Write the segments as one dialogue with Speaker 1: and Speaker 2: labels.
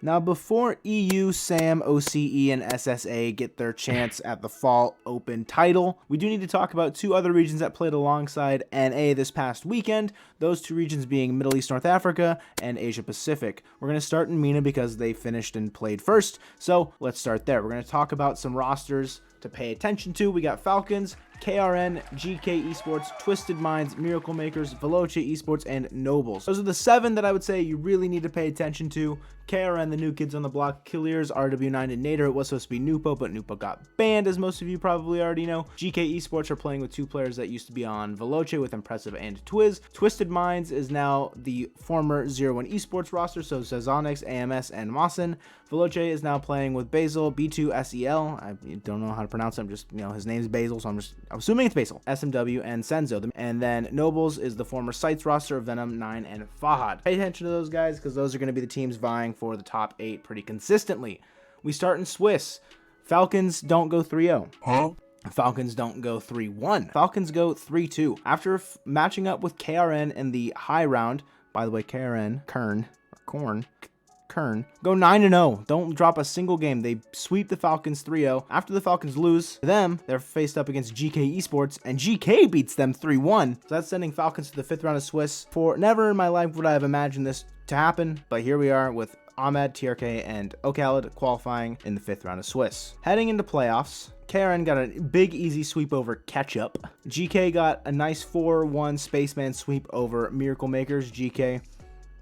Speaker 1: Now, before EU, SAM, OCE, and SSA get their chance at the Fall Open title, we do need to talk about two other regions that played alongside NA this past weekend, those two regions being Middle East, North Africa, and Asia Pacific. We're going to start in MENA because they finished and played first, so let's start there. We're going to talk about some rosters to pay attention to. We got Falcons, KRN, GK Esports, Twisted Minds, Miracle Makers, Veloce Esports, and Nobles. Those are the 7 that I would say you really need to pay attention to. KRN, the new kids on the block, Killiers, RW9, and Nader. It was supposed to be Nupo, but Nupo got banned, as most of you probably already know. GK Esports are playing with 2 players that used to be on Veloce with Impressive and Twiz. Twisted Minds is now the former 01 Esports roster, so Zazonix, AMS, and Mawson. Veloce is now playing with Basil, B2SEL. I don't know how to pronounce him, just, his name's Basil, so I'm assuming it's Basil. SMW and Senzo. And then Nobles is the former Sites roster of Venom, 9, and Fahad. Pay attention to those guys because those are going to be the teams vying for the top 8 pretty consistently. We start in Swiss. Falcons don't go 3-0. Huh? Falcons don't go 3-1. Falcons go 3-2. After matching up with KRN in the high round, by the way, KRN, Kern, go 9-0. Don't drop a single game. They sweep the Falcons 3-0. After the Falcons lose to them, they're faced up against GK Esports, and GK beats them 3-1. So that's sending Falcons to the 5th round of Swiss. For never in my life would I have imagined this to happen, but here we are with Ahmed, TRK, and Okalid qualifying in the 5th round of Swiss. Heading into playoffs, Karen got a big easy sweep over Ketchup. GK got a nice 4-1 Spaceman sweep over Miracle Makers. GK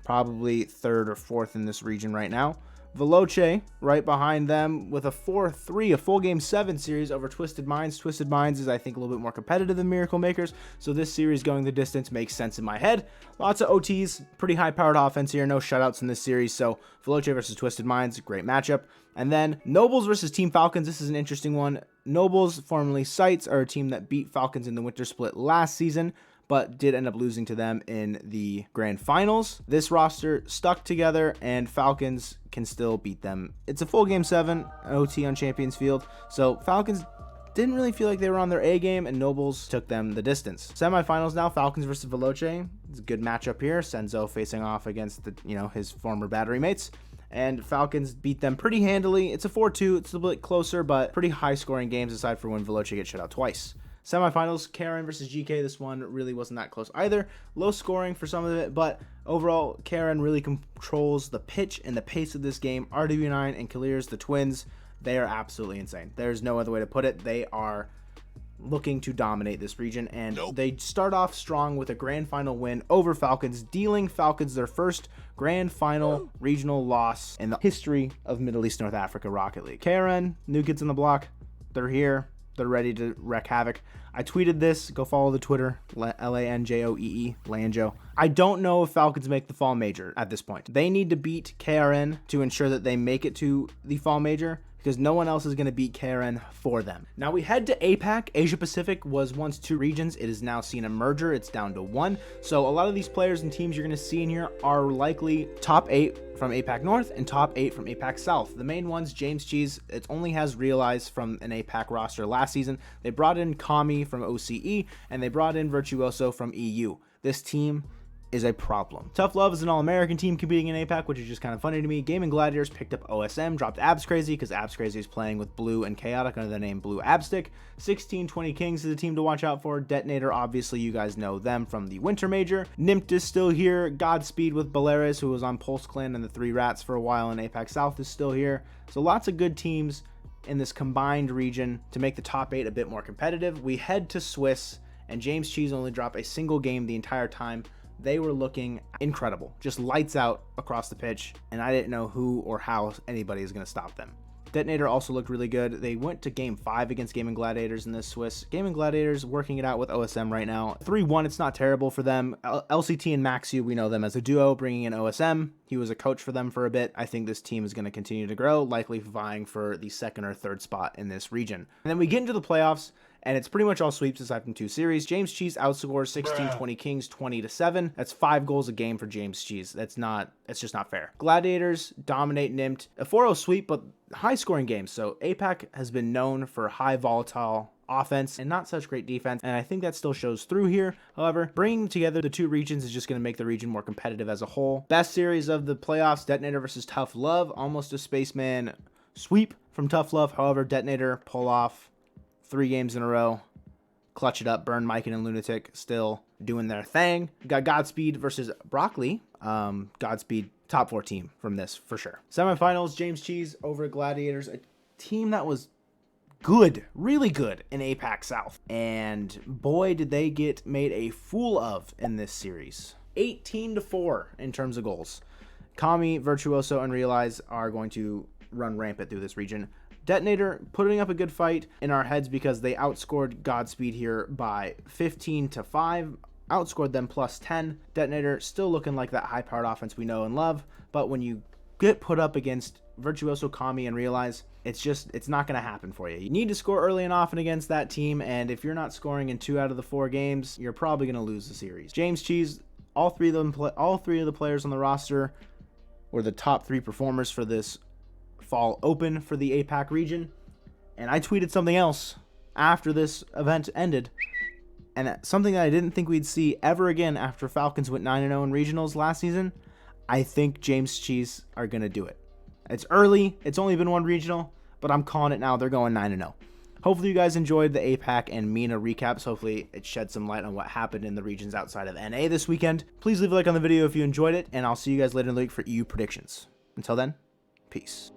Speaker 1: probably 3rd or 4th in this region right now. Veloce right behind them with a 4-3, a full game 7 series over Twisted Minds. Twisted Minds is, I think, a little bit more competitive than Miracle Makers, so this series going the distance makes sense in my head. Lots of OTs, pretty high-powered offense here, no shutouts in this series, so Veloce versus Twisted Minds, great matchup. And then Nobles versus Team Falcons, this is an interesting one. Nobles, formerly Sites, are a team that beat Falcons in the winter split last season, but did end up losing to them in the grand finals. This roster stuck together, and Falcons can still beat them. It's a full game 7, OT on Champions Field, so Falcons didn't really feel like they were on their A game, and Nobles took them the distance. Semifinals now, Falcons versus Veloce. It's a good matchup here. Senzo facing off against his former battery mates. And Falcons beat them pretty handily. It's a 4-2. It's a little bit closer, but pretty high-scoring games aside from when Veloce gets shut out twice. Semifinals, Karen versus GK. This one really wasn't that close either. Low scoring for some of it, but overall, Karen really controls the pitch and the pace of this game. RW9 and Killiers, the twins, they are absolutely insane. There's no other way to put it. They are looking to dominate this region, and they start off strong with a grand final win over Falcons, dealing Falcons their first grand final regional loss in the history of Middle East North Africa Rocket League. Karen, new kids on the block, they're here. They're ready to wreak havoc. I tweeted this. Go follow the Twitter, LANJOEE, Lanjo. I don't know if Falcons make the Fall Major at this point. They need to beat KRN to ensure that they make it to the Fall Major, because no one else is going to beat KRN for them. Now we head to APAC. Asia Pacific was once 2 regions. It is now seen a merger. It's down to 1. So a lot of these players and teams you're going to see in here are likely top 8 from APAC North and top 8 from APAC South. The main ones, James Cheese, it only has Realize from an APAC roster last season. They brought in Kami from OCE, and they brought in Virtuoso from EU. This team is a problem. Tough Love is an all-American team competing in APAC, which is just kind of funny to me. Gaming Gladiators picked up OSM, dropped Abs Crazy because Abs Crazy is playing with Blue and Chaotic under the name Blue Abstick. 1620 Kings is a team to watch out for. Detonator, obviously you guys know them from the Winter Major. Nimpt is still here. Godspeed with Baleares, who was on Pulse Clan and the 3 Rats for a while in APAC South, is still here. So lots of good teams in this combined region to make the top 8 a bit more competitive. We head to Swiss, and James Cheese only dropped a single game the entire time. They were looking incredible, just lights out across the pitch, and I didn't know who or how anybody is going to stop them. Detonator also looked really good. They went to game 5 against Gaming Gladiators in this Swiss. Gaming Gladiators working it out with OSM right now. 3-1, it's not terrible for them. LCT and Maxu, we know them as a duo, bringing in OSM. He was a coach for them for a bit. I think this team is going to continue to grow, likely vying for the 2nd or 3rd spot in this region. And then we get into the playoffs, and it's pretty much all sweeps aside from 2 series. James Cheese outscores 1620 Kings 20-7. That's 5 goals a game for James Cheese. It's just not fair. Gladiators dominate Nimpt. A 4-0 sweep, but high scoring games. So APAC has been known for high volatile offense and not such great defense, and I think that still shows through here. However, bringing together the two regions is just going to make the region more competitive as a whole. Best series of the playoffs, Detonator versus Tough Love, almost a Spaceman sweep from Tough Love. However, Detonator pull off 3 games in a row, clutch it up. Burn, Mike, and Lunatic still doing their thing. Got Godspeed versus Broccoli. Godspeed top 4 team from this for sure. Semifinals, James Cheese over Gladiators, a team that was good, really good in APAC South. And boy, did they get made a fool of in this series. 18-4 in terms of goals. Kami, Virtuoso, and Realize are going to run rampant through this region. Detonator putting up a good fight in our heads because they outscored Godspeed here by 15-5. Outscored them plus 10. Detonator still looking like that high-powered offense we know and love. But when you get put up against Virtuoso, Kami, and Realize, it's not going to happen for you. You need to score early and often against that team, and if you're not scoring in 2 out of the 4 games, you're probably going to lose the series. James Cheese, all three of the players on the roster were the top 3 performers for this Fall Open for the APAC region, and I tweeted something else after this event ended, and something that I didn't think we'd see ever again after Falcons went 9-0 in regionals last season. I think James Cheese are going to do it. It's early. It's only been 1 regional, but I'm calling it now. They're going 9-0. Hopefully you guys enjoyed the APAC and MENA recaps. Hopefully it shed some light on what happened in the regions outside of NA this weekend. Please leave a like on the video if you enjoyed it, and I'll see you guys later in the week for EU predictions. Until then, peace.